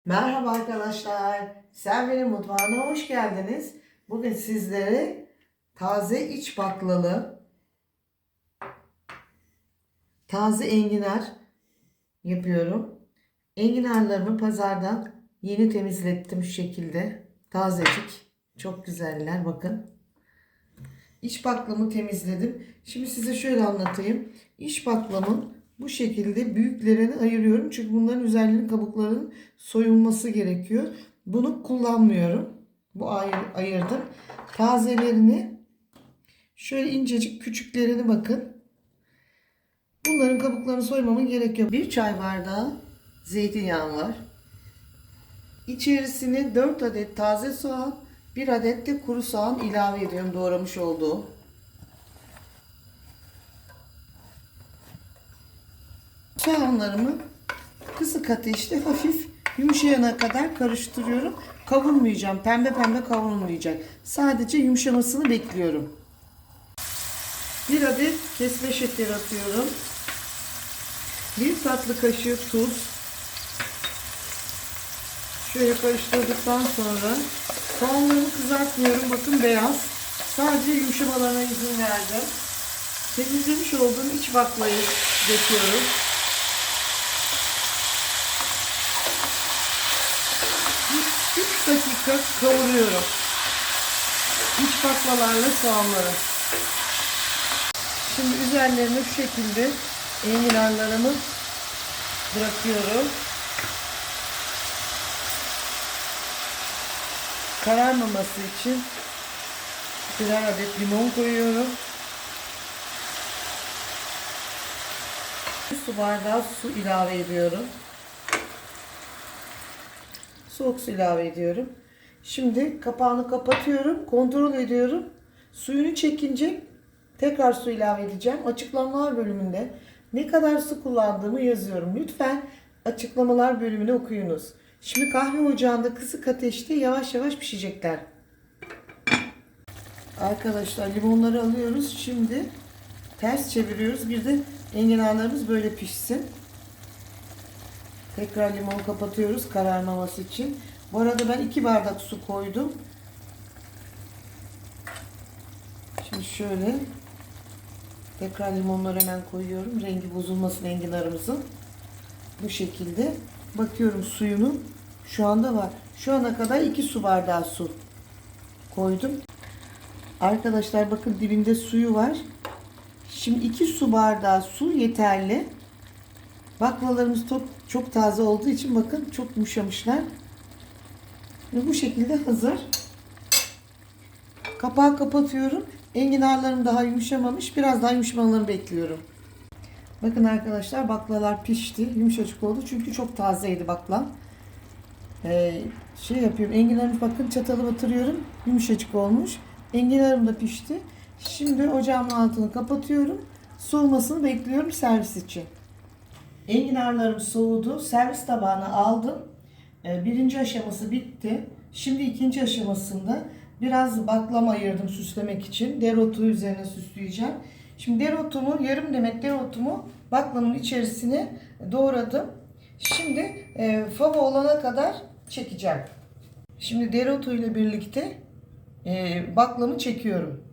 Merhaba arkadaşlar. Sen benim mutfağıma hoş geldiniz. Bugün sizlere taze iç baklalı, taze enginar yapıyorum. Enginarlarımı pazardan yeni temizlettim şu şekilde. Tazecik. Çok güzeller bakın. İç baklamı temizledim. Şimdi size şöyle anlatayım. İç baklamın bu şekilde büyüklerini ayırıyorum. Çünkü bunların üzerlerinin kabuklarının soyulması gerekiyor. Bunu kullanmıyorum. Bu ayırdım. Tazelerini şöyle incecik küçüklerini bakın. Bunların kabuklarını soymamın gerekiyor. Bir çay bardağı zeytinyağı var. İçerisine 4 adet taze soğan, 1 adet de kuru soğan ilave ediyorum doğramış olduğum. Soğanlarımı kısık ateşte hafif yumuşayana kadar karıştırıyorum. Kavurmayacağım. Pembe pembe kavrulmayacak. Sadece yumuşamasını bekliyorum. Bir adet kesme şeker atıyorum. Bir tatlı kaşığı tuz. Şöyle karıştırdıktan sonra soğanlarımı kızartmıyorum. Bakın beyaz. Sadece yumuşamalarına izin verdim. Temizlemiş olduğum iç baklayı döküyorum. 3 dakika kavuruyorum. İç baklalarla soğanları. Şimdi üzerlerine şu şekilde enginarlarımı bırakıyorum. Kararmaması için birer adet limon koyuyorum. Bir su bardağı su ilave ediyorum. Soğuk su ilave ediyorum. Şimdi kapağını kapatıyorum. Kontrol ediyorum. Suyunu çekince tekrar su ilave edeceğim. Açıklamalar bölümünde ne kadar su kullandığımı yazıyorum. Lütfen açıklamalar bölümünü okuyunuz. Şimdi kahve ocağında kısık ateşte yavaş yavaş pişecekler. Arkadaşlar limonları alıyoruz. Şimdi ters çeviriyoruz. Bir de enginarlarımız böyle pişsin. Tekrar limonu kapatıyoruz kararmaması için. Bu arada ben 2 bardak su koydum. Şimdi şöyle tekrar limonları hemen koyuyorum. Rengi bozulmasın enginarımızın. Bu şekilde bakıyorum suyunu şu anda var. Şu ana kadar 2 su bardağı su koydum. Arkadaşlar bakın dibinde suyu var. Şimdi 2 su bardağı su yeterli. Baklalarımız çok taze olduğu için bakın çok yumuşamışlar. Ve bu şekilde hazır. Kapağı kapatıyorum. Enginarlarım daha yumuşamamış. Biraz daha yumuşamalarını bekliyorum. Bakın arkadaşlar baklalar pişti. Yumuşacık oldu. Çünkü çok tazeydi bakla. Şey yapıyorum. Enginarımı bakın çatalı batırıyorum. Yumuşacık olmuş. Enginarım da pişti. Şimdi ocağımın altını kapatıyorum. Soğumasını bekliyorum servis için. Enginarlarım soğudu. Servis tabağına aldım. Birinci aşaması bitti. Şimdi ikinci aşamasında biraz baklama ayırdım süslemek için. Dereotu üzerine süsleyeceğim. Şimdi dereotumu, yarım demet dereotumu baklamın içerisine doğradım. Şimdi fava olana kadar çekeceğim. Şimdi dereotu ile birlikte baklamı çekiyorum.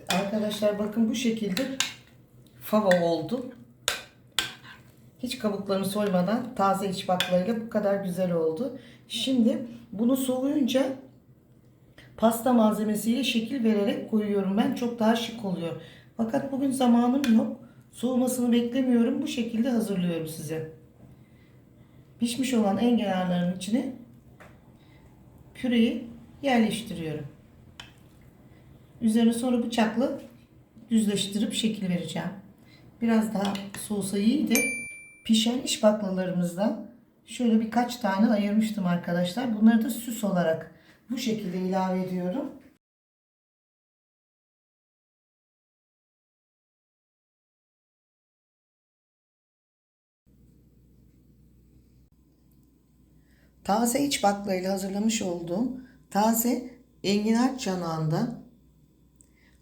Arkadaşlar bakın bu şekilde fava oldu. Hiç kabuklarını soymadan taze iç baklayla bu kadar güzel oldu. Şimdi bunu soğuyunca pasta malzemesiyle şekil vererek koyuyorum ben. Çok daha şık oluyor. Fakat bugün zamanım yok. Soğumasını beklemiyorum. Bu şekilde hazırlıyorum size. Pişmiş olan enginarların içine püreyi yerleştiriyorum. Üzerine sonra bıçakla düzleştirip şekil vereceğim. Biraz daha soğusa iyiydi. Pişen iç baklalarımızdan şöyle birkaç tane ayırmıştım arkadaşlar. Bunları da süs olarak bu şekilde ilave ediyorum. Taze iç baklayla hazırlamış olduğum taze enginar çanağında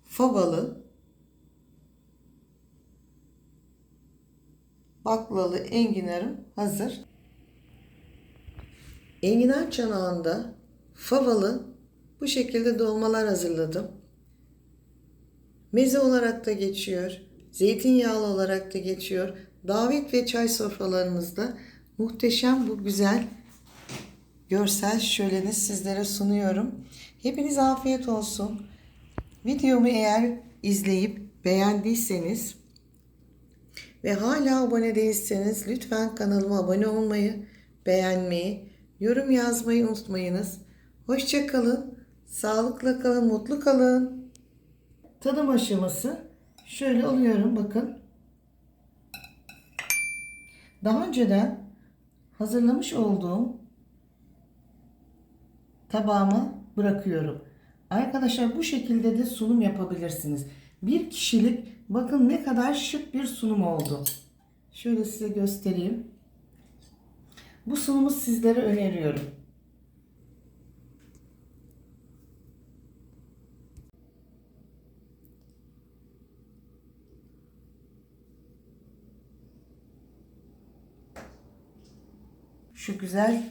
favalı baklalı enginarım hazır. Enginar çanağında favalı bu şekilde dolmalar hazırladım. Meze olarak da geçiyor, zeytinyağlı olarak da geçiyor. Davet ve çay sofralarınızda muhteşem bu güzel görsel şöleni sizlere sunuyorum. Hepiniz afiyet olsun. Videomu eğer izleyip beğendiyseniz ve hala abone değilseniz lütfen kanalıma abone olmayı, beğenmeyi, yorum yazmayı unutmayınız. Hoşça kalın, sağlıkla kalın, mutlu kalın. Tadım aşaması şöyle alıyorum, bakın. Daha önceden hazırlamış olduğum tabağıma bırakıyorum. Arkadaşlar bu şekilde de sunum yapabilirsiniz. Bir kişilik bakın ne kadar şık bir sunum oldu. Şöyle size göstereyim. Bu sunumu sizlere öneriyorum. Şu güzel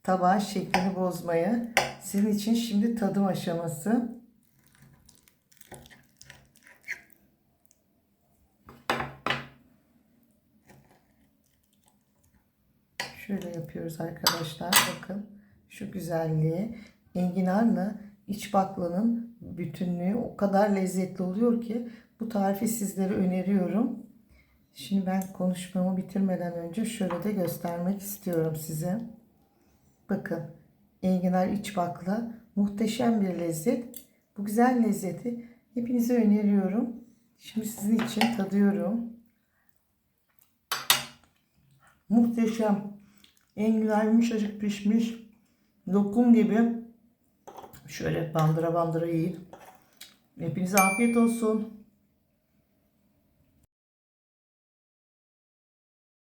tabağın şeklini bozmaya. Sizin için şimdi tadım aşaması. Şöyle yapıyoruz arkadaşlar. Bakın şu güzelliği. Enginarla iç baklanın bütünlüğü o kadar lezzetli oluyor ki bu tarifi sizlere öneriyorum. Şimdi ben konuşmamı bitirmeden önce şöyle de göstermek istiyorum size. Bakın enginar iç bakla muhteşem bir lezzet. Bu güzel lezzeti hepinize öneriyorum. Şimdi sizin için tadıyorum. Muhteşem. Enginar yumuşacık pişmiş. Lokum gibi. Şöyle bandıra bandıra yiyin. Hepinize afiyet olsun.